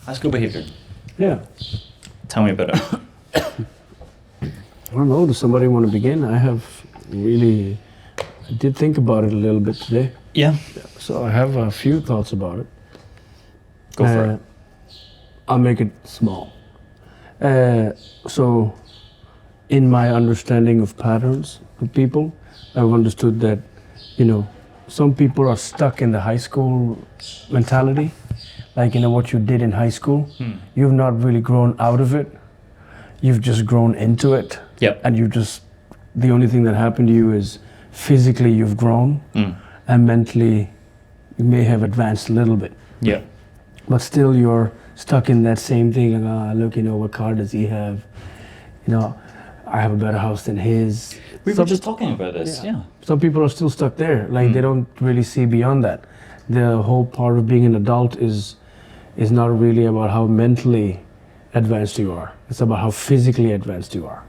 High school behavior. Yeah. Tell me about it. I don't know. Does somebody want to begin? I did think about it a little bit today. Yeah. So I have a few thoughts about it. Go for it. I'll make it small. So in my understanding of patterns of people, I've understood that, some people are stuck in the high school mentality. Like, what you did in high school, you've not really grown out of it. You've just grown into it. Yep. And the only thing that happened to you is physically you've grown and mentally you may have advanced a little bit. Yeah. But still you're stuck in that same thing. Look, what car does he have? I have a better house than his. We were just talking about this, yeah. Some people are still stuck there. Like they don't really see beyond that. The whole part of being an adult is not really about how mentally advanced you are. It's about how physically advanced you are.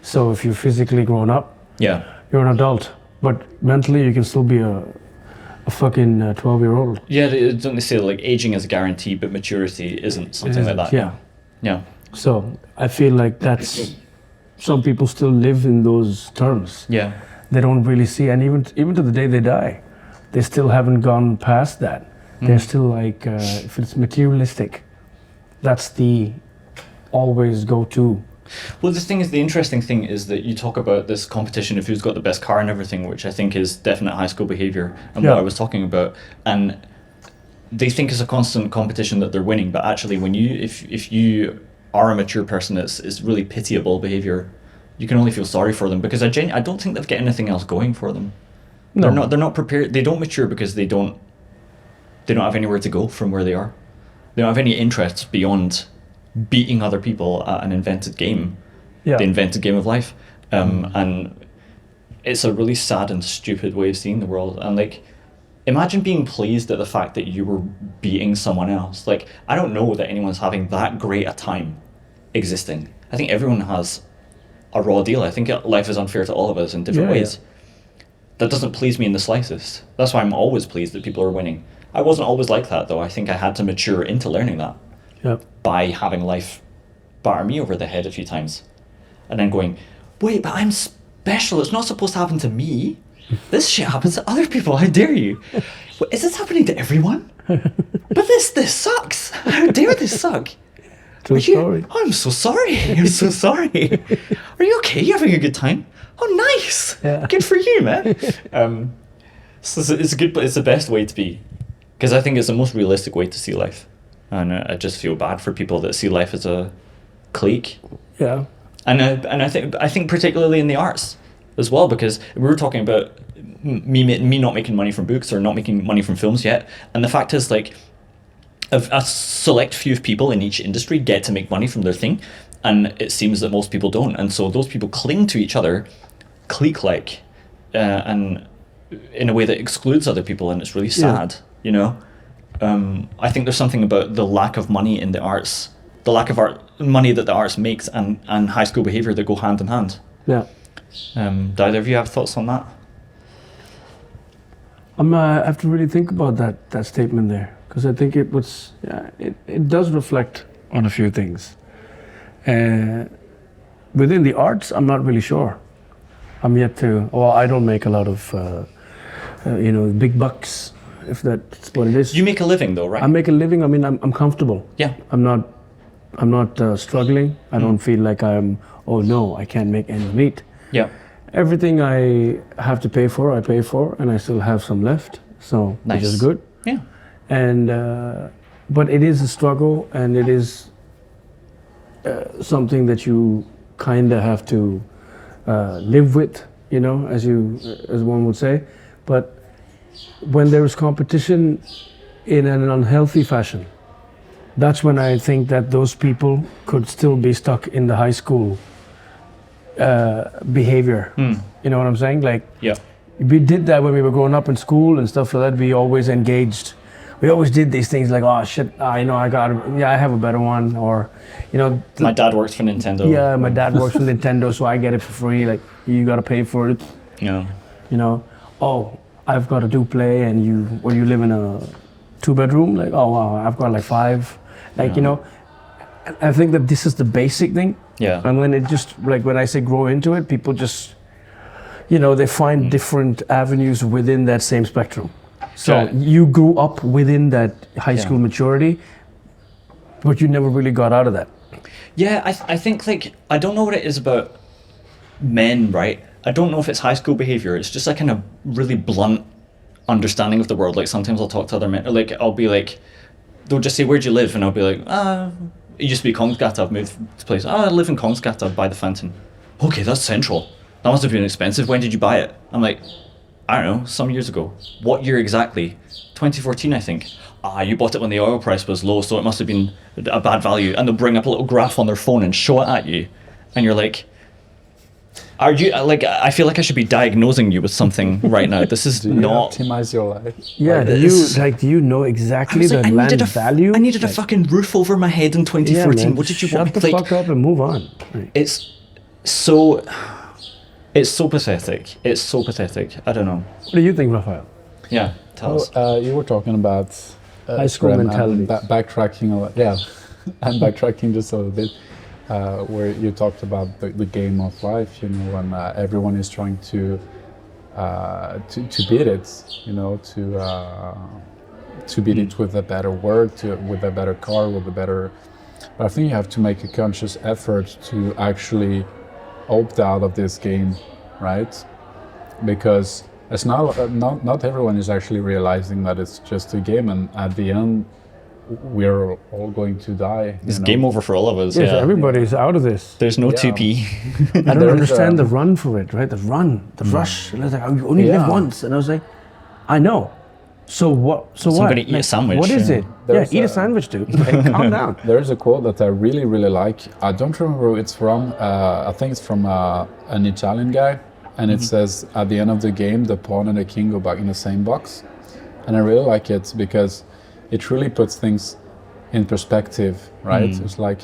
So if you're physically grown up, you're an adult. But mentally you can still be a fucking 12-year-old. Yeah, don't they say like aging is a guarantee, but maturity isn't, something like that? Yeah. Yeah. So I feel like some people still live in those terms. Yeah. They don't really see, and even to the day they die, they still haven't gone past that. They're still like, if it's materialistic, that's the always go-to. Well, the interesting thing is that you talk about this competition of who's got the best car and everything, which I think is definite high school behavior and what I was talking about. And they think it's a constant competition that they're winning, but actually if you are a mature person, it's really pitiable behavior. You can only feel sorry for them because I don't think they've got anything else going for them. No. They're not prepared. They don't mature because they don't have anywhere to go from where they are. They don't have any interests beyond beating other people at an invented game, the invented game of life. And it's a really sad and stupid way of seeing the world. And like, imagine being pleased at the fact that you were beating someone else. Like, I don't know that anyone's having that great a time existing. I think everyone has a raw deal. I think life is unfair to all of us in different ways. That doesn't please me in the slightest. That's why I'm always pleased that people are winning. I wasn't always like that, though. I think I had to mature into learning that by having life batter me over the head a few times. And then going, wait, but I'm special. It's not supposed to happen to me. This shit happens to other people. How dare you? Wait, is this happening to everyone? But this sucks. How dare this suck? True story. I'm so sorry. I'm so sorry. Are you okay? You having a good time? Oh, nice. Yeah. Good for you, man. So it's good, but it's the best way to be, because I think it's the most realistic way to see life. And I just feel bad for people that see life as a clique. Yeah. And I think particularly in the arts as well, because we were talking about me not making money from books or not making money from films yet, and the fact is, like, a select few of people in each industry get to make money from their thing, and it seems that most people don't, and so those people cling to each other, clique-like, and in a way that excludes other people, and it's really sad, I think there's something about the lack of money in the arts, the lack of money that the arts makes, and high school behavior that go hand in hand. Yeah. Do either of you have thoughts on that? I have to really think about that statement there, because I think it does reflect on a few things. Within the arts, I'm not really sure. I'm yet to. Well, I don't make a lot of, big bucks, if that's what it is. You make a living, though, right? I make a living. I mean, I'm comfortable. Yeah. I'm not struggling. I don't feel like I can't make ends meet. Yeah. Everything I have to pay for, I pay for, and I still have some left. So Nice. which is good. Yeah. And but it is a struggle, and it is something that you kind of have to live with, as one would say. But when there is competition in an unhealthy fashion, that's when I think that those people could still be stuck in the high school behavior. You know what I'm saying? Like, we did that when we were growing up in school and stuff like that. We always engaged. We always did these things like, oh shit, I have a better one, or, My dad works for Nintendo. Yeah, my dad works for Nintendo, so I get it for free. Like, you gotta pay for it. Yeah. Oh, I've got a Duplay, and you live in a 2-bedroom. Like, oh wow, I've got like 5. Like, you know, I think that this is the basic thing. Yeah. And when it just, like when I say grow into it, people just, you know, they find different avenues within that same spectrum. So you grew up within that high school maturity, but you never really got out of that. Yeah, I think, like, I don't know what it is about men, right? I don't know if it's high school behavior. It's just a kind of really blunt understanding of the world. Like, sometimes I'll talk to other men, or like, I'll be like, they'll just say, where'd you live? And I'll be like, it used to be Kongsgata, I've moved to place. I live in Kongsgata by the fountain. Okay, that's central. That must have been expensive. When did you buy it? I'm like, I don't know, some years ago. What year exactly? 2014, I think. You bought it when the oil price was low, so it must have been a bad value. And they'll bring up a little graph on their phone and show it at you. And you're like, are you, like, I feel like I should be diagnosing you with something right now. This is not... optimize your life? Yeah, do you know exactly the land value? I needed a fucking roof over my head in 2014. Man, What did you want me to to, shut the fuck up and move on. Right. It's so pathetic. It's so pathetic. I don't know. What do you think, Raphael? Yeah, tell us. You were talking about high school mentality. Backtracking a lot. Yeah, and backtracking just a little bit, where you talked about the game of life. You know, when everyone is trying to beat it. You know, to beat it with a better word, with a better car, with a better. But I think you have to make a conscious effort to actually opt out of this game, right? Because it's not everyone is actually realizing that it's just a game, and at the end, we're all going to die. It's game over for all of us. Yes, everybody's out of this. There's no 2P. I don't understand the run for it, right? The rush. And I was like, you only live once, and I was like, I know. So what? So I'm what? gonna eat a sandwich. What is it? Eat a sandwich, dude. Like, calm down. There's a quote that I really, really like. I don't remember who it's from. I think it's from an Italian guy. And it says, at the end of the game, the pawn and the king go back in the same box. And I really like it because it really puts things in perspective, right? It's like,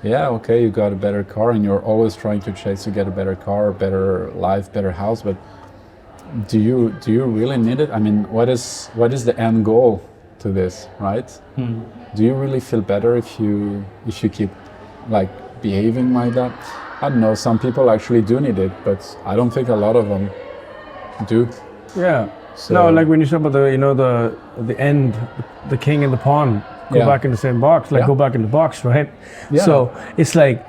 yeah, okay, you got a better car and you're always trying to chase to get a better car, better life, better house, but do you really need it? I mean, what is the end goal to this, right? Do you really feel better if you keep like behaving like that? I don't know, some people actually do need it, but I don't think a lot of them do. Yeah. So, no, like when you talk about the end, the king and the pawn go back in the same box, go back in the box, right? Yeah. So it's like,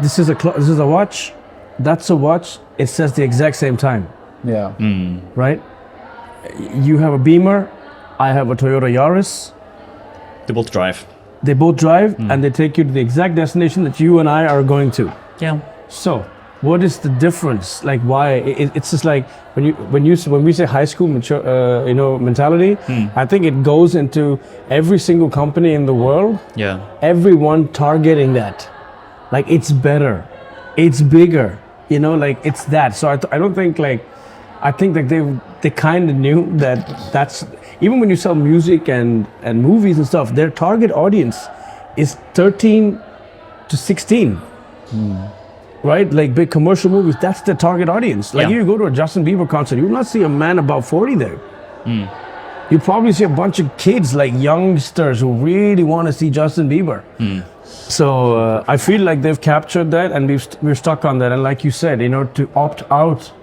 this is a watch, that's a watch, it says the exact same time. Yeah. Right? You have a Beamer, I have a Toyota Yaris. They both drive. They both drive and they take you to the exact destination that you and I are going to. Yeah. So, what is the difference? Like, why? It's just like when we say high school mentality. I think it goes into every single company in the world. Yeah. Everyone targeting that, like it's better, it's bigger. You know, like it's that. So I don't think I think that they kind of knew that's even when you sell music and movies and stuff, their target audience is 13 to 16. Right? Like big commercial movies, that's the target audience. Like you go to a Justin Bieber concert, you will not see a man about 40 there. You probably see a bunch of kids, like youngsters who really want to see Justin Bieber. So I feel like they've captured that and we're stuck on that. And like you said, to opt out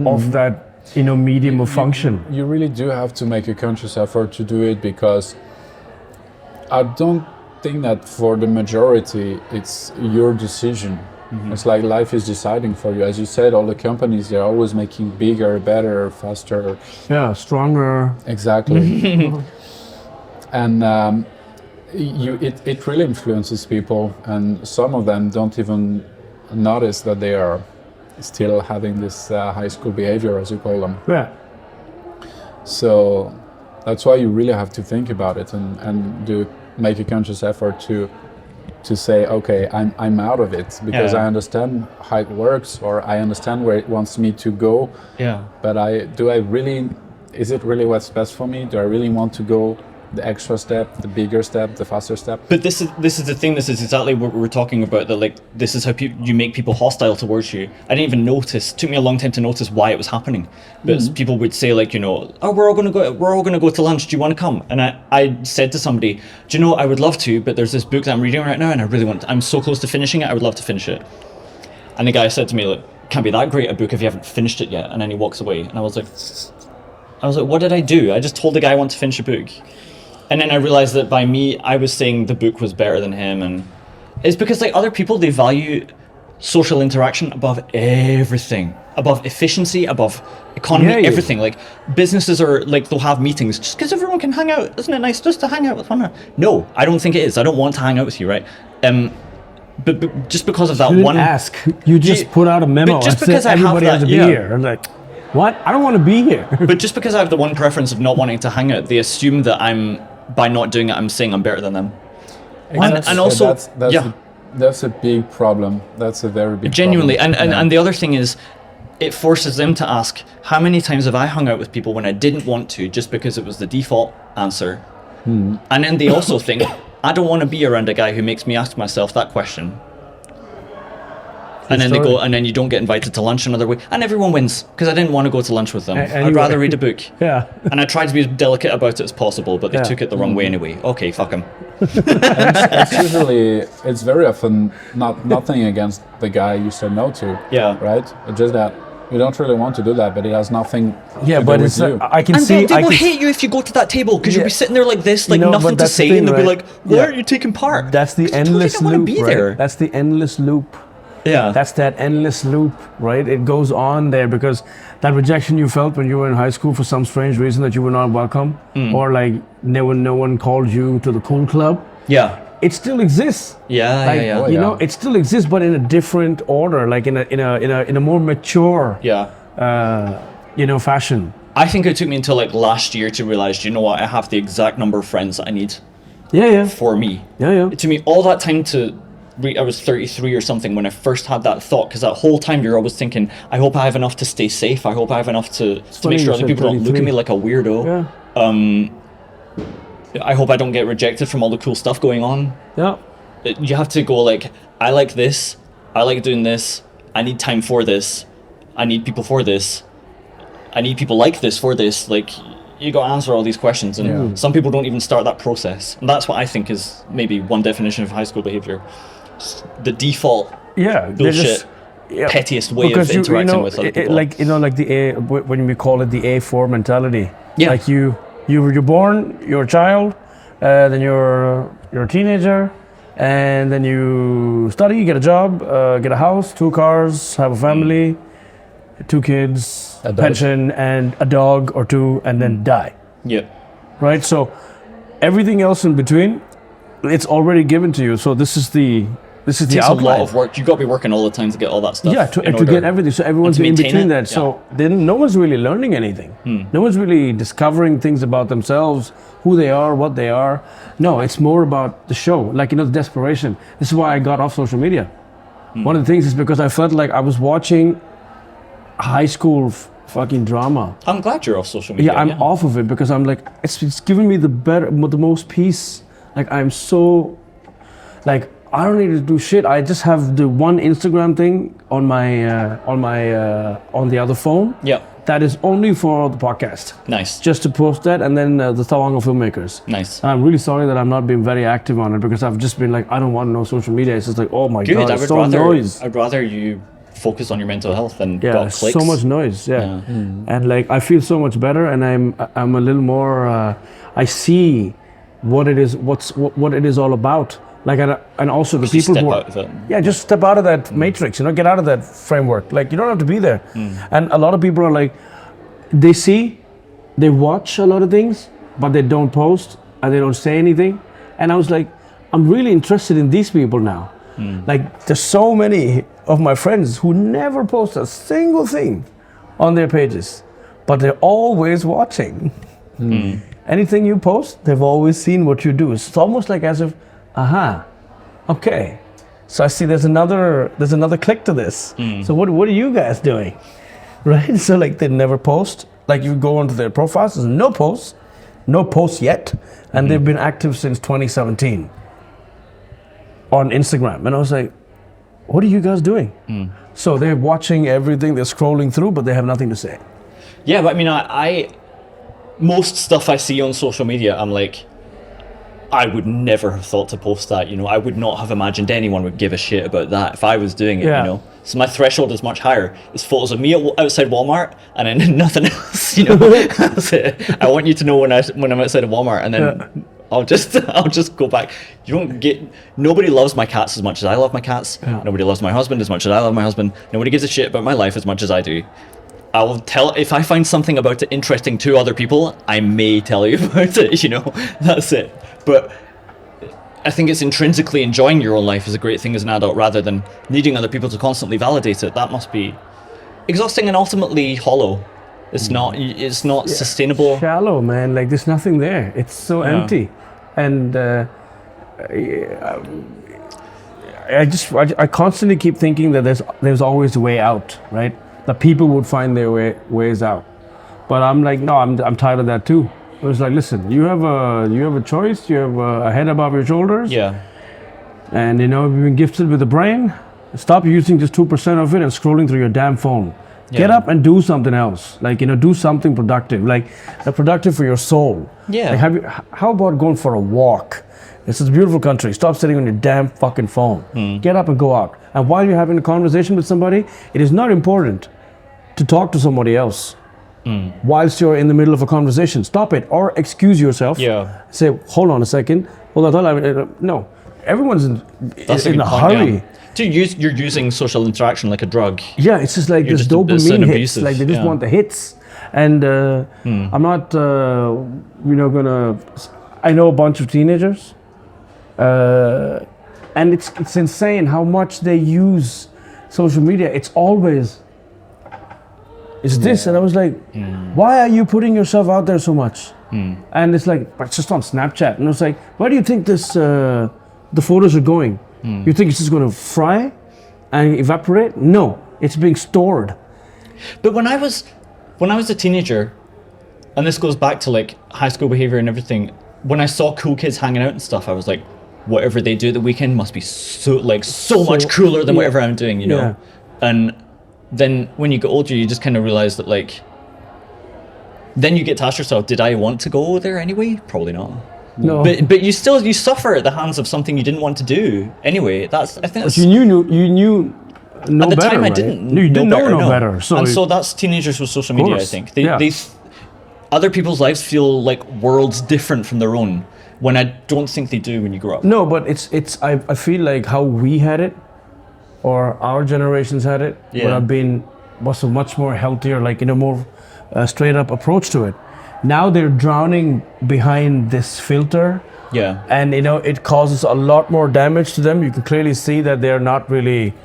of that, medium of function. You really do have to make a conscious effort to do it, because I don't think that for the majority, it's your decision. It's like life is deciding for you. As you said, all the companies, they're always making bigger, better, faster. Yeah, stronger. Exactly. And it really influences people, and some of them don't even notice that they are still having this high school behavior, as you call them. Yeah. So that's why you really have to think about it and make a conscious effort to say, okay, I'm out of it, because I understand how it works, or I understand where it wants me to go. Yeah. But is it really what's best for me? Do I really want to go the extra step, the bigger step, the faster step. But this is the thing. This is exactly what we were talking about. That like this is how you make people hostile towards you. I didn't even notice. It took me a long time to notice why it was happening. But people would say like, oh, we're all gonna go to lunch. Do you want to come? And I said to somebody, do you know, I would love to, but there's this book that I'm reading right now, and I'm so close to finishing it. I would love to finish it. And the guy said to me, look, can't be that great a book if you haven't finished it yet. And then he walks away, and I was like, what did I do? I just told the guy I want to finish a book. And then I realized that by me, I was saying the book was better than him. And it's because like other people, they value social interaction above everything, above efficiency, above economy, everything. Like businesses are like, they'll have meetings just because everyone can hang out. Isn't it nice just to hang out with one another? No, I don't think it is. I don't want to hang out with you, right? But just because of that you one... ask. You just put out a memo and said everybody has to be here. I'm like, what? I don't want to be here. But just because I have the one preference of not wanting to hang out, they assume that by not doing it, I'm saying I'm better than them. Exactly. And also, that's a big problem. That's a very big genuinely. problem. And the other thing is, it forces them to ask, how many times have I hung out with people when I didn't want to, just because it was the default answer? And then they also think, I don't want to be around a guy who makes me ask myself that question. And then they go, and then you don't get invited to lunch another week, and everyone wins because I didn't want to go to lunch with them. I'd rather read a book. Yeah. And I tried to be as delicate about it as possible, but they took it the wrong way anyway. Okay, fuck them. It's very often nothing against the guy you said no to. Yeah. Right? It's just that you don't really want to do that, but it has nothing to do with you. I can and see. They will hate you if you go to that table because you'll be sitting there like this, like nothing to say, and they'll be like, "Why aren't you taking part?" That's the endless loop, right? there. That's the endless loop. Yeah. That's that endless loop, right? It goes on there because that rejection you felt when you were in high school for some strange reason that you were not welcome, or like no one called you to the cool club. Yeah. It still exists. Yeah. You know, it still exists, but in a different order, like in a more mature, fashion. I think it took me until like last year to realize, you know what, I have the exact number of friends that I need. Yeah. For me. Yeah. It took me all that time I was 33 or something when I first had that thought, because that whole time you're always thinking, I hope I have enough to stay safe. I hope I have enough to make sure other people don't look at me like a weirdo. Yeah. I hope I don't get rejected from all the cool stuff going on. Yeah. You have to go like, I like this. I like doing this. I need time for this. I need people for this. I need people like this for this. Like, you got to answer all these questions, and some people don't even start that process. And that's what I think is maybe one definition of high school behavior. The default bullshit, pettiest way of interacting with other people. Like the A, when we call it the A4 mentality. Yeah. Like you're born, you're a child, then you're a teenager, and then you study, get a job, get a house, 2 cars, have a family, 2 kids, a pension, and a dog or 2, and then die. Yeah. Right. So everything else in between, it's already given to you. So this is the outline. It's a lot of work. You've got to be working all the time to get all that stuff. Yeah, to get everything. So everyone's in between that. Yeah. So then no one's really learning anything. No one's really discovering things about themselves, who they are, what they are. No, it's more about the show. Like, the desperation. This is why I got off social media. One of the things is because I felt like I was watching high school fucking drama. I'm glad you're off social media. Yeah, I'm off of it because I'm like, it's giving me the most peace. Like, I'm so, like, I don't need to do shit. I just have the one Instagram thing on the other phone. Yeah. That is only for the podcast. Nice. Just to post that, and then the Stavanger Filmmakers. Nice. I'm really sorry that I'm not being very active on it because I've just been like, I don't want no social media. It's just like, oh my god, it's so noise. I'd rather you focus on your mental health than got clicks. So much noise. Yeah. And like, I feel so much better, and I'm a little more. I see what it is. What it is all about. Like, and also the people who are, just step out of that matrix, get out of that framework. Like, you don't have to be there. And a lot of people are like, they watch a lot of things, but they don't post and they don't say anything. And I was like, I'm really interested in these people now. Like, there's so many of my friends who never post a single thing on their pages, but they're always watching. Anything you post, they've always seen what you do. It's almost like as if, okay. So I see there's another click to this. So what are you guys doing? Right? So like, they never post. Like, you go onto their profiles, there's no posts. no posts yet, and they've been active since 2017 on Instagram. And I was like, what are you guys doing? So they're watching everything, they're scrolling through, but they have nothing to say. Yeah, but I mean, I most stuff I see on social media, I'm like, I would never have thought to post that, you know. I would not have imagined anyone would give a shit about that if I was doing it, Yeah. you know. So my threshold is much higher. It's photos of me outside Walmart and then nothing else, you know. That's it. I want you to know when I'm outside of Walmart, and then I'll just go back. Nobody loves my cats as much as I love my cats. Yeah. Nobody loves my husband as much as I love my husband. Nobody gives a shit about my life as much as I do. I will tell if I find something about it interesting to other people, I may tell you about it, you know. That's it. But I think it's intrinsically enjoying your own life is a great thing as an adult, rather than needing other people to constantly validate it. That must be exhausting and ultimately hollow. It's not sustainable. Shallow, man. Like there's nothing there. It's so empty. And I constantly keep thinking that there's always a way out, right? That people would find their ways out. But I'm like, no, I'm tired of that too. It was like, listen, you have a choice. You have a head above your shoulders. Yeah. And you know, you've been gifted with a brain. Stop using just 2% of it and scrolling through your damn phone. Yeah. Get up and do something else. Like, you know, do something productive. Like, productive for your soul. Yeah. Like, how about going for a walk? This is a beautiful country. Stop sitting on your damn fucking phone. Get up and go out. And while you're having a conversation with somebody, it is not important to talk to somebody else. Whilst you're in the middle of a conversation, stop it or excuse yourself. Yeah. Say, hold on a second. Hold on. No, everyone's in a point, hurry. yeah. You're using social interaction like a drug. Yeah, it's just like this it's dopamine hits. abusive, Like they just yeah. want the hits. And I'm not, I know a bunch of teenagers, and it's insane how much they use social media. It's always. It's this, and I was like, why are you putting yourself out there so much? And it's like, but it's just on Snapchat. And I was like, where do you think the photos are going? You think it's just going to fry and evaporate? No, it's being stored. But when I was a teenager, and this goes back to like high school behavior and everything, when I saw cool kids hanging out and stuff, I was like, whatever they do at the weekend must be so much cooler than whatever I'm doing, you know? Yeah. And then when you get older, you just kind of realize that like, then you get to ask yourself, did I want to go there anyway? Probably not. No, But you suffer at the hands of something you didn't want to do anyway. I think that's, you knew no at the better, time right? I didn't No, you didn't know no no. better. So that's teenagers with social media. I course, think yeah. they other people's lives feel like worlds different from their own, when I don't think they do when you grow up. No, but I feel like how we had it, or our generations had it, was a much more healthier, like, you know, more straight up approach to it. Now they're drowning behind this filter. Yeah. And, you know, it causes a lot more damage to them. You can clearly see that they're not really,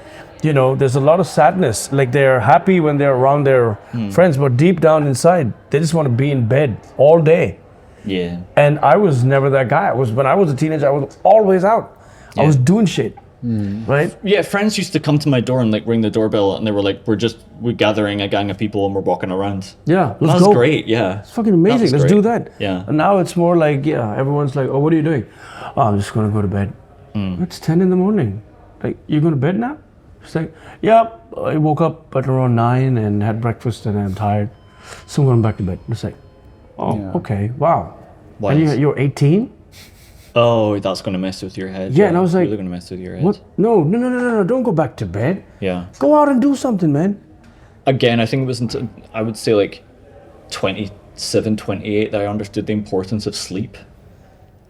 you know, there's a lot of sadness. Like, they're happy when they're around their friends, but deep down inside, they just want to be in bed all day. Yeah. And I was never that guy. When I was a teenager, I was always out. Yeah. I was doing shit. Right? Yeah, friends used to come to my door and like ring the doorbell, and they were like, we're gathering a gang of people and we're walking around. Yeah, That's great, yeah. It's fucking amazing. Let's do that. Yeah. And now it's more like, everyone's like, oh, what are you doing? Oh, I'm just going to go to bed. It's 10 in the morning. Like, you going to bed now? It's like, yeah, I woke up at around 9 and had breakfast and I'm tired. So I'm going back to bed. It's like, okay, wow. Wild. And you're 18? Oh, that's going to mess with your head. Yeah, and I was like, really going to mess with your head. What? No, don't go back to bed. Yeah. Go out and do something, man. Again, I think it was until, I would say like 27, 28 that I understood the importance of sleep.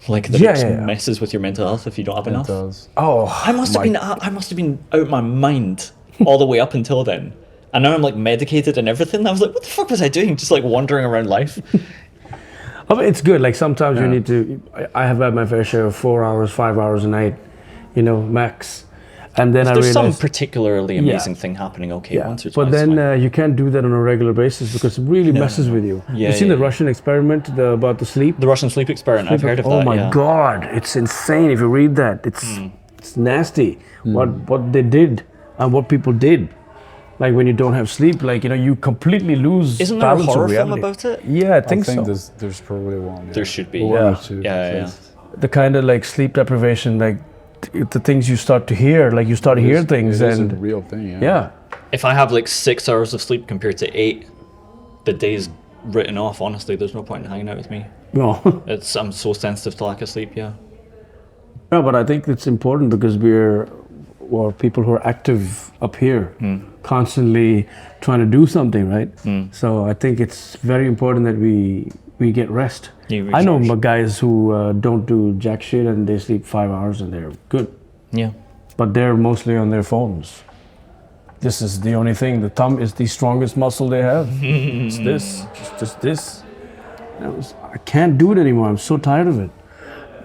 Like that it messes with your mental health if you don't have enough. It does. Oh, I must have been out my mind all the way up until then. And now I'm like medicated and everything. I was like, what the fuck was I doing? Just like wandering around life. I mean, it's good. Like sometimes you need to. I have had my fair share of 4 hours, 5 hours a night, you know, max. And then There's some realized, particularly amazing thing happening. Okay, once or twice. but then you can't do that on a regular basis because it really messes with you. Yeah, You've seen the Russian experiment about the sleep. the Russian sleep experiment. I've heard of that. Oh my yeah. God, it's insane. If you read that, it's nasty. What they did and what people did. Like when you don't have sleep, like, you know, you completely lose Isn't there a balance of horror film reality. about it? Yeah, I think so. there's probably one. Yeah. There should be. One or Yeah. two, Yeah, at yeah. least. The kind of like sleep deprivation, like the things you start to hear, like you start to hear things, It is a and real thing. Yeah. yeah, If I have like 6 hours of sleep compared to 8, the day's written off. Honestly, there's no point in hanging out with me. no. I'm so sensitive to lack of sleep. Yeah. No, but I think it's important because we're people who are active up here, constantly trying to do something, right? So I think it's very important that we get rest. You I know recharge. guys who don't do jack shit and they sleep 5 hours and they're good, Yeah. but they're mostly on their phones. This is the only thing. The thumb is the strongest muscle they have. It's this, just this. I can't do it anymore. I'm so tired of it.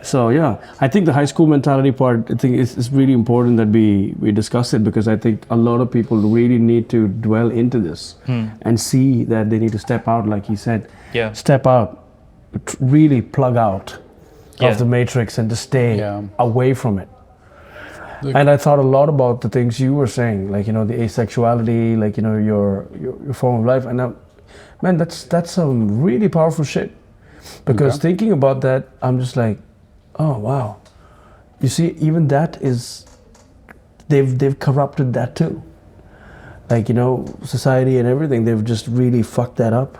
So yeah, I think the high school mentality part, I think it's really important that we discuss it, because I think a lot of people really need to dwell into this and see that they need to step out, like he said. Yeah. Step out, really plug out Yeah. of the matrix and just stay Yeah. away from it. Look- And I thought a lot about the things you were saying, like, you know, the asexuality, like, you know, your form of life. And man, that's some really powerful shit. Because Okay. thinking about that, I'm just like, oh wow. You see, even that is, they've corrupted that too. Like, you know, society and everything, they've just really fucked that up.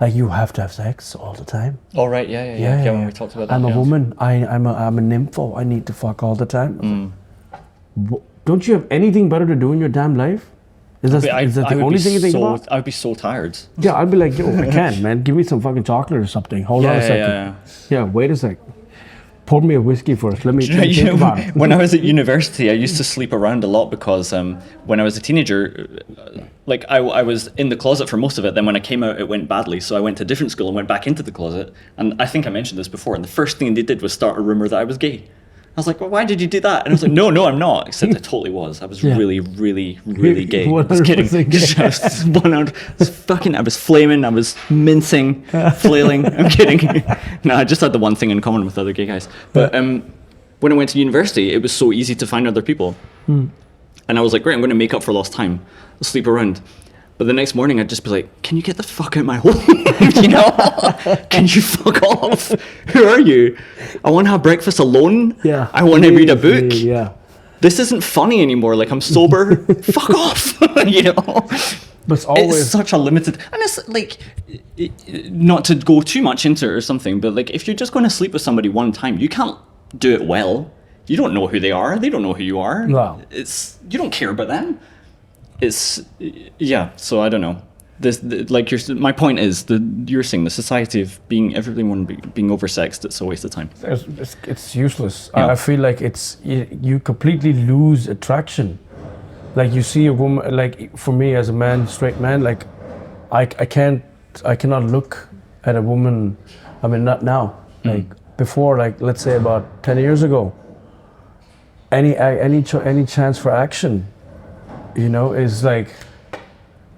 Like, you have to have sex all the time. All right. Yeah. When we talked about that. I'm a yeah. woman. I'm a nympho. I need to fuck all the time. Mm. Don't you have anything better to do in your damn life? Is that, But is that I the would only be thing you think so, about? I would be so tired. Yeah, I'd be like, yo, I can't, man. Give me some fucking chocolate or something. Hold on a second. Yeah, wait a sec. Pour me a whiskey first. Let me think about it. When I was at university, I used to sleep around a lot because when I was a teenager, like I was in the closet for most of it. Then when I came out, it went badly. So I went to a different school and went back into the closet. And I think I mentioned this before. And the first thing they did was start a rumor that I was gay. I was like, well, why did you do that? And I was like, no, I'm not. Except I totally was. I was Yeah. really, really, really gay. I was 100% kidding. gay. I was flaming. I was mincing, flailing. I'm kidding. No, I just had the one thing in common with other gay guys. But when I went to university, it was so easy to find other people. And I was like, great, I'm going to make up for lost time. I'll sleep around. But the next morning, I'd just be like, can you get the fuck out of my home? You know? Can you fuck off? Who are you? I want to have breakfast alone. Yeah. I want to read a book. Yeah. This isn't funny anymore. Like, I'm sober. Fuck off. You know? But it's always... It's such a limited... And it's like, not to go too much into it or something, but like, if you're just going to sleep with somebody one time, you can't do it well. You don't know who they are. They don't know who you are. No. You don't care about them. Yeah, so I don't know. My point is you're saying the society of everyone being oversexed, it's a waste of time. It's useless. Yeah. I feel like you completely lose attraction. Like, you see a woman, like, for me as a man, straight man, like, I cannot look at a woman. I mean, not now. Like before, like, let's say about 10 years ago. Any chance for action, you know, is like,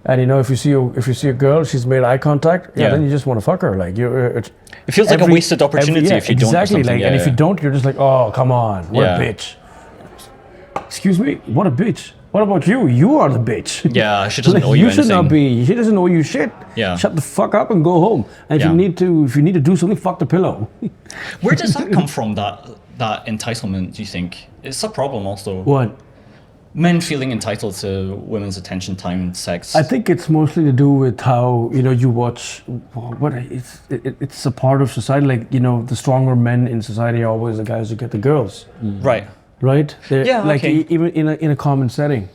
and you know, if you see a girl, she's made eye contact, then you just want to fuck her. Like, It feels like a wasted opportunity if you don't. Exactly. Or something. Like, and if you don't, you're just like, oh, come on, what Yeah. a bitch. Excuse me, what a bitch. What about you? You are the bitch. Yeah, she doesn't Like, owe you should not anything. be. She doesn't owe you shit. Yeah. Shut the fuck up and go home. And Yeah. if you need to do something, fuck the pillow. Where does that come from? That entitlement? Do you think it's a problem also? What? Men feeling entitled to women's attention, time, sex. I think it's mostly to do with how, you know, you watch. It's a part of society. Like, you know, the stronger men in society are always the guys who get the girls. Right. Right? Yeah, Like, okay. even in a common setting,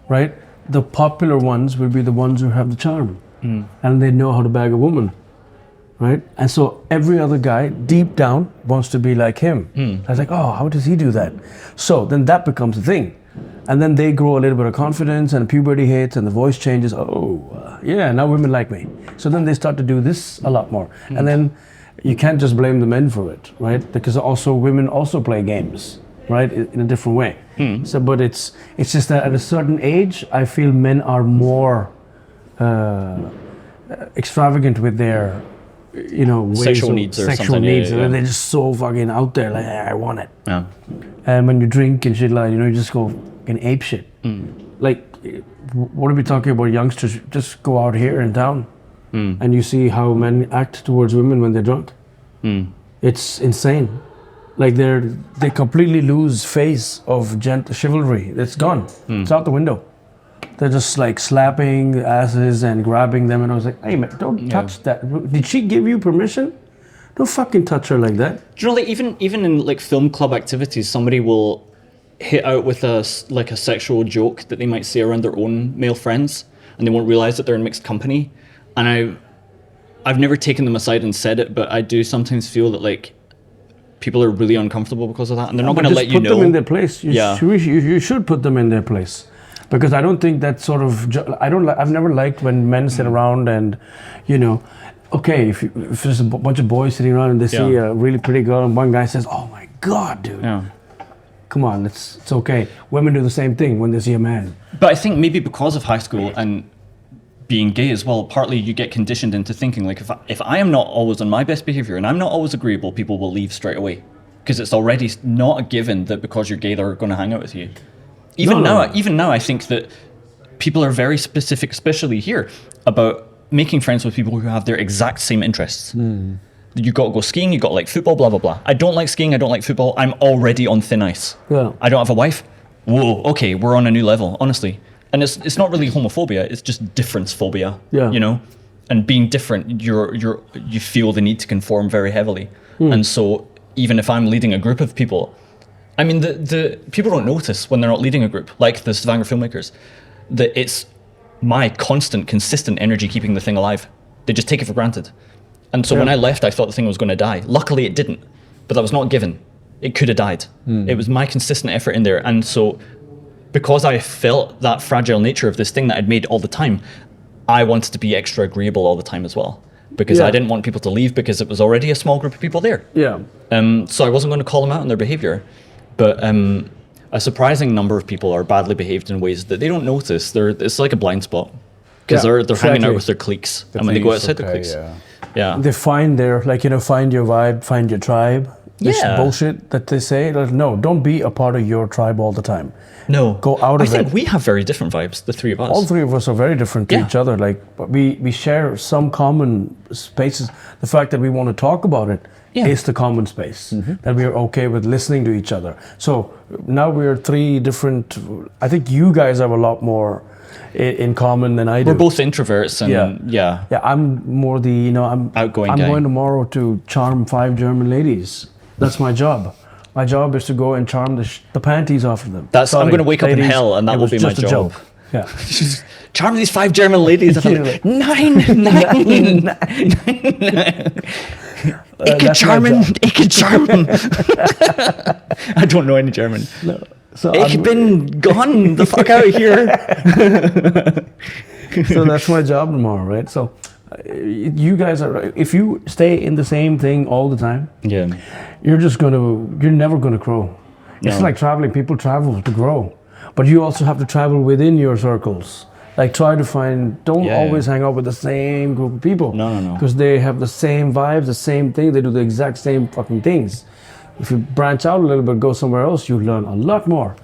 right? The popular ones will be the ones who have the charm, and they know how to bag a woman, right? And so every other guy deep down wants to be like him. I was like, oh, how does he do that? So then that becomes a thing, and then they grow a little bit of confidence, and puberty hits, and the voice changes. Yeah, now women like me. So then they start to do this a lot more, and then you can't just blame the men for it, right? Because also women also play games, right, in a different way. So, but it's just that at a certain age, I feel men are more extravagant with their, you know, ways Sexual of needs or sexual something, needs, yeah. and they're just so fucking out there. Like, I want it. Yeah. And when you drink and shit, like, you know, you just go fucking ape shit. Like, what are we talking about youngsters? Just go out here in town and you see how men act towards women when they're drunk. It's insane. Like they completely lose face of chivalry. It's gone. It's out the window. They're just like slapping asses and grabbing them, and I was like, hey man, don't touch that. Did she give you permission? Don't fucking touch her like that. Do you know, like even in like film club activities, somebody will hit out with a sexual joke that they might say around their own male friends, and they won't realize that they're in mixed company. And I've never taken them aside and said it, but I do sometimes feel that like people are really uncomfortable because of that, and they're not going to let you know. Put them in their place. You should put them in their place, because I don't think that sort of. I've never liked when men sit around and, you know, okay, if there's a bunch of boys sitting around and they see a really pretty girl, and one guy says, "Oh my God, dude." Yeah. Come on, it's okay. Women do the same thing when they see a man. But I think maybe because of high school and being gay as well, partly you get conditioned into thinking like if I am not always on my best behavior and I'm not always agreeable, people will leave straight away, because it's already not a given that because you're gay they're going to hang out with you. Even now, I think that people are very specific, especially here, about making friends with people who have their exact same interests. You got to go skiing, you got to like football, blah, blah, blah. I don't like skiing, I don't like football. I'm already on thin ice. Yeah. I don't have a wife. Whoa, okay, we're on a new level, honestly. And it's not really homophobia, it's just difference phobia. Yeah. You know? And being different, you feel the need to conform very heavily. And so even if I'm leading a group of people, I mean, the people don't notice when they're not leading a group, like the Stavanger filmmakers, that it's my constant, consistent energy keeping the thing alive. They just take it for granted. And so when I left, I thought the thing was going to die. Luckily, it didn't. But that was not given. It could have died. It was my consistent effort in there. And so because I felt that fragile nature of this thing that I'd made all the time, I wanted to be extra agreeable all the time as well. Because I didn't want people to leave, because it was already a small group of people there. Yeah. So I wasn't going to call them out on their behavior. But a surprising number of people are badly behaved in ways that they don't notice. It's like a blind spot. Because they're hanging out with their cliques. And when they go outside the cliques. Yeah. They find their, like, you know, find your vibe, find your tribe. This bullshit that they say. Like, no, don't be a part of your tribe all the time. No. Go out of it. I think we have very different vibes, the three of us. All three of us are very different to each other. Like, but we share some common spaces. The fact that we want to talk about it is the common space. That we are okay with listening to each other. So now we're three different. I think you guys have a lot more in common than I do. We're both introverts, and yeah. I'm more the, you know, I'm outgoing I'm guy. going tomorrow to charm 5 German ladies. That's my job. My job is to go and charm the panties off of them. I'm going to wake up in hell, and that will be my just a job. joke. Yeah. Charm these 5 German ladies. Like, nine. Ich can German. I don't know any German. No. So Ich bin gone the fuck out of here. So that's my job tomorrow, right? So you guys are, if you stay in the same thing all the time, you're never gonna grow. It's like traveling. People travel to grow, but you also have to travel within your circles. Like, try to find, don't always hang out with the same group of people. No. Because they have the same vibes, the same thing, they do the exact same fucking things. If you branch out a little bit, go somewhere else, you learn a lot more.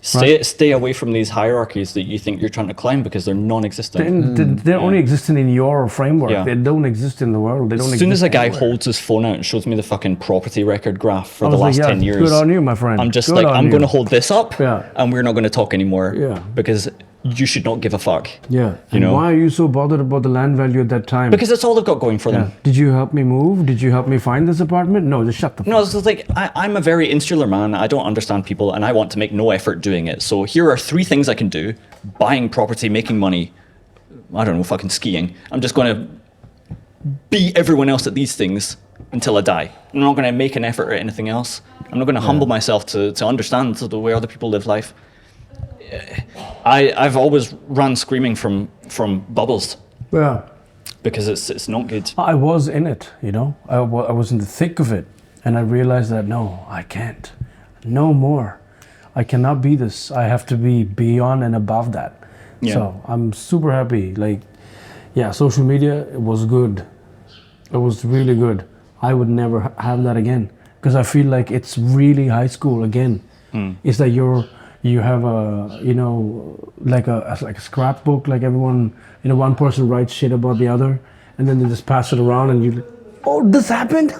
Stay away from these hierarchies that you think you're trying to climb, because they're non-existent. They're only existing in your framework. They don't exist in the world. They don't. As soon as a guy anywhere. holds his phone out and shows me the fucking property record graph for the like, last 10 years, good on you, my friend. I'm just good like, I'm going to hold this up, Yeah. and we're not going to talk anymore. Yeah. Because you should not give a fuck. Yeah. You know? Why are you so bothered about the land value at that time? Because that's all they've got going for them. Did you help me move? Did you help me find this apartment? No, just shut the fuck No, it's like, I'm a very insular man. I don't understand people, and I want to make no effort doing it. So here are 3 things I can do: buying property, making money, I don't know, fucking skiing. I'm just going to be everyone else at these things until I die. I'm not going to make an effort at anything else. I'm not going to humble myself to understand the way other people live life. I've always run screaming from bubbles. Yeah. Because it's not good. I was in it, you know. I was in the thick of it, and I realized that no, I can't. No more. I cannot be this. I have to be beyond and above that. Yeah. So I'm super happy. Like, yeah, social media, it was good. It was really good. I would never have that again, because I feel like it's really high school again. It's that you're You have like a scrapbook, like everyone, one person writes shit about the other, and then they just pass it around, and you, oh, this happened.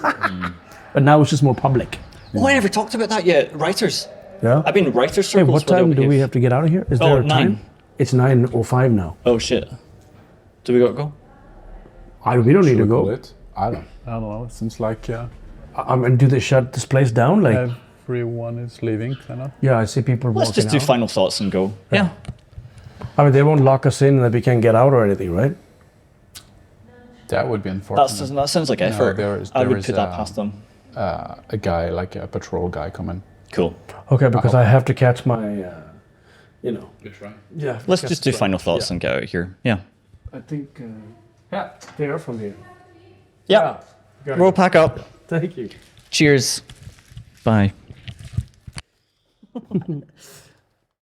But now it's just more public. Oh, I never talked about that yet. Writers. Yeah. I've been writer Hey, circles. what time do we have to get out of here? Is there a 9. time? It's 9:05 now. Oh shit. Do we got to go? We don't need to Should we call go. it? I don't know. It seems like And do they shut this place down? Like, everyone is leaving, kind of. yeah, I see people Let's walking just do out. final thoughts and go. Yeah. I mean, they won't lock us in that we can't get out or anything, right? that would be unfortunate. That sounds like effort. there I would is, put that past them. A guy, like a patrol guy, coming. Cool. Okay, because I have to catch my, That's right. yeah. Let's just do final thoughts and get out of here. Yeah. I think, yeah, they are from here. Yeah. We'll pack up. Thank you. Cheers. Bye.